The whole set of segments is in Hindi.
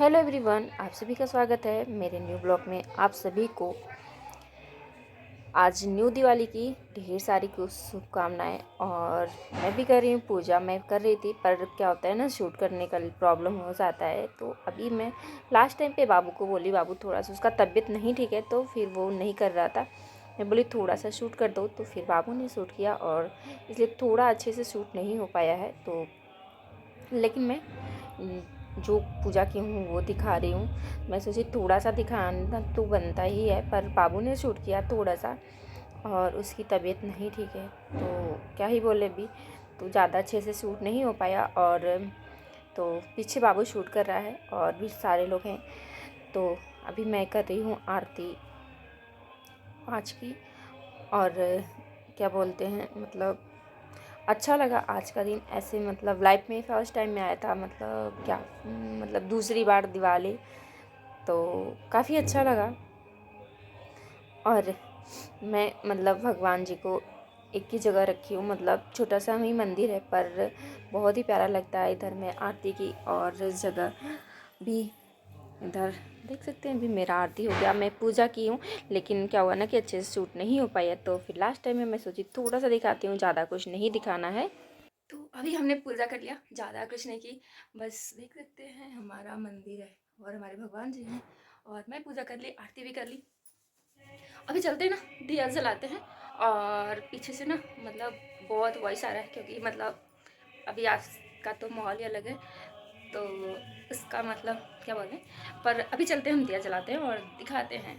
हेलो एवरीवन, आप सभी का स्वागत है मेरे न्यू ब्लॉग में। आप सभी को आज न्यू दिवाली की ढेर सारी कुछ शुभकामनाएं। और मैं भी कर रही हूँ पूजा। मैं कर रही थी, पर क्या होता है ना, शूट करने का प्रॉब्लम हो जाता है। तो अभी मैं लास्ट टाइम पे बाबू को बोली, बाबू थोड़ा सा, उसका तबीयत नहीं ठीक है तो फिर वो नहीं कर रहा था। मैं बोली थोड़ा सा शूट कर दो, तो फिर बाबू ने शूट किया और इसलिए थोड़ा अच्छे से शूट नहीं हो पाया है। तो लेकिन मैं जो पूजा की हूँ वो दिखा रही हूँ। मैं सोची थोड़ा सा दिखाना तो बनता ही है, पर बाबू ने शूट किया थोड़ा सा और उसकी तबीयत नहीं ठीक है तो क्या ही बोले अभी। तो ज़्यादा अच्छे से शूट नहीं हो पाया। और तो पीछे बाबू शूट कर रहा है और भी सारे लोग हैं। तो अभी मैं कर रही हूँ आरती 5 की। और क्या बोलते हैं, मतलब अच्छा लगा आज का दिन। ऐसे मतलब लाइफ में फर्स्ट टाइम में आया था, मतलब क्या, मतलब दूसरी बार दिवाली, तो काफ़ी अच्छा लगा। और मैं मतलब भगवान जी को एक ही जगह रखी हूँ, मतलब छोटा सा ही मंदिर है पर बहुत ही प्यारा लगता है। इधर मैं आरती की और इस जगह भी, इधर देख सकते हैं। अभी मेरा आरती हो गया, मैं पूजा की हूँ। लेकिन क्या हुआ ना कि अच्छे से शूट नहीं हो पाया, तो फिर लास्ट टाइम में मैं सोची थोड़ा सा दिखाती हूँ, ज़्यादा कुछ नहीं दिखाना है। तो अभी हमने पूजा कर लिया, ज़्यादा कुछ नहीं की, बस देख सकते हैं हमारा मंदिर है और हमारे भगवान जी हैं। और मैं पूजा कर ली, आरती भी कर ली। अभी चलते हैं ना, दिया जलाते हैं। और पीछे से ना मतलब बहुत वॉइस आ रहा है, क्योंकि मतलब अभी आज का तो माहौल ही अलग है, तो इसका मतलब क्या बोलें। पर अभी चलते हैं, हम दिया जलाते हैं और दिखाते हैं।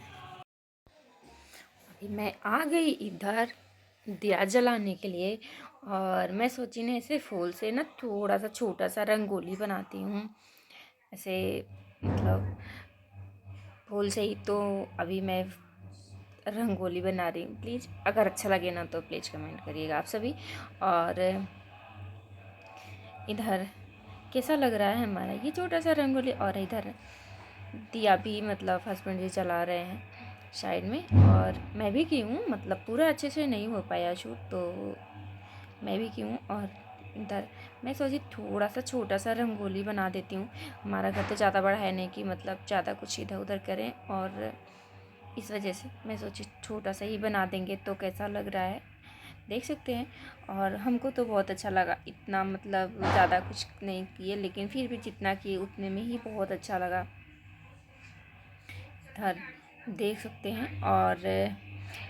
अभी मैं आ गई इधर दिया जलाने के लिए। और मैं सोची ना ऐसे फूल से ना थोड़ा सा छोटा सा रंगोली बनाती हूँ ऐसे, मतलब फूल से ही। तो अभी मैं रंगोली बना रही हूँ। प्लीज़ अगर अच्छा लगे ना तो प्लीज़ कमेंट करिएगा आप सभी। और इधर कैसा लग रहा है हमारा ये छोटा सा रंगोली। और इधर दिया भी मतलब हस्बैंड जी चला रहे हैं साइड में। और मैं भी की हूँ, मतलब पूरा अच्छे से नहीं हो पाया शूट, तो मैं भी की हूँ। और इधर मैं सोची थोड़ा सा छोटा सा रंगोली बना देती हूँ। हमारा घर तो ज़्यादा बड़ा है नहीं कि मतलब ज़्यादा कुछ इधर उधर करें, और इस वजह से मैं सोची छोटा सा ही बना देंगे तो कैसा लग रहा है देख सकते हैं। और हमको तो बहुत अच्छा लगा, इतना मतलब ज़्यादा कुछ नहीं किए, लेकिन फिर भी जितना किए उतने में ही बहुत अच्छा लगा। इधर देख सकते हैं। और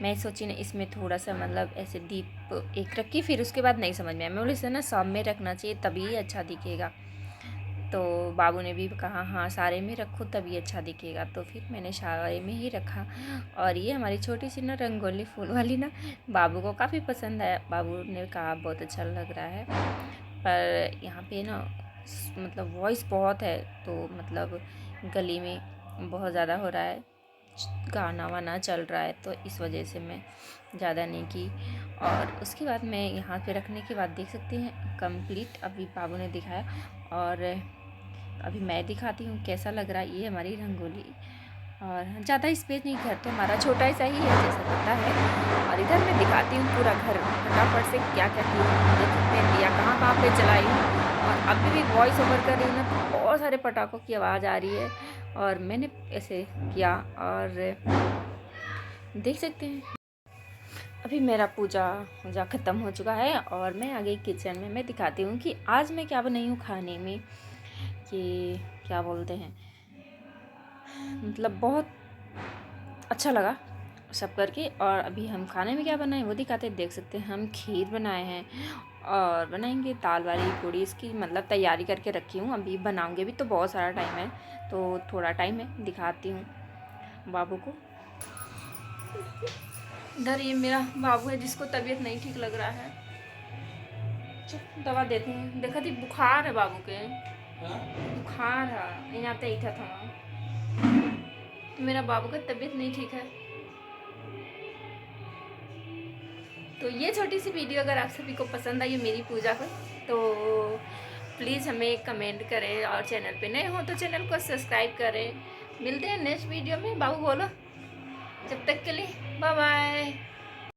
मैं सोची ना इसमें थोड़ा सा मतलब ऐसे दीप एक रखी, फिर उसके बाद नहीं समझ में आया, मैं बोली इसे ना सब में रखना चाहिए तभी अच्छा दिखेगा। तो बाबू ने भी कहा हाँ सारे में रखो तभी अच्छा दिखेगा, तो फिर मैंने सारे में ही रखा। और ये हमारी छोटी सी ना रंगोली फूल वाली ना बाबू को काफ़ी पसंद आया। बाबू ने कहा बहुत अच्छा लग रहा है। पर यहाँ पे ना मतलब वॉइस बहुत है, तो मतलब गली में बहुत ज़्यादा हो रहा है, गाना वाना चल रहा है, तो इस वजह से मैं ज़्यादा नहीं की। और उसके बाद मैं यहाँ पे रखने के बाद देख सकते हैं कंप्लीट अभी बाबू ने दिखाया। और अभी मैं दिखाती हूँ कैसा लग रहा है ये हमारी रंगोली। और ज़्यादा स्पेस नहीं, घर तो हमारा छोटा सा ही है जैसा पता है। और इधर मैं दिखाती हूँ पूरा घर फटाफट से क्या क्या की हूँ, देख सकते हैं दिया कहाँ कहाँ पे जलाई हूँ। और अभी भी वॉइस ओवर कर रही हूँ ना, तो बहुत सारे पटाखों की आवाज़ आ रही है। और मैंने ऐसे किया और देख सकते हैं अभी मेरा पूजा ख़त्म हो चुका है। और मैं आ गई किचन में। मैं दिखाती हूँ कि आज मैं क्या बनाई हूँ खाने में। ये क्या बोलते हैं, मतलब बहुत अच्छा लगा सब करके। और अभी हम खाने में क्या बनाए वो दिखाते हैं, देख सकते हैं हम खीर बनाए हैं और बनाएंगे दाल वाली पूड़ी। इसकी मतलब तैयारी करके रखी हूँ, अभी बनाऊंगे भी तो बहुत सारा टाइम है, तो थोड़ा टाइम है, दिखाती हूँ बाबू को। इधर ये मेरा बाबू है जिसको तबीयत नहीं ठीक लग रहा है, चुप दवा देती हूँ। देखा थी बुखार है बाबू के, बुखार है, यहाँ पे था मेरा बाबू का तबीयत नहीं ठीक है। तो ये छोटी सी वीडियो अगर आप सभी को पसंद आई मेरी पूजा को, तो प्लीज़ हमें कमेंट करें। और चैनल पे नए हो तो चैनल को सब्सक्राइब करें। मिलते हैं नेक्स्ट वीडियो में। बाबू बोलो जब तक के लिए बाय बाय।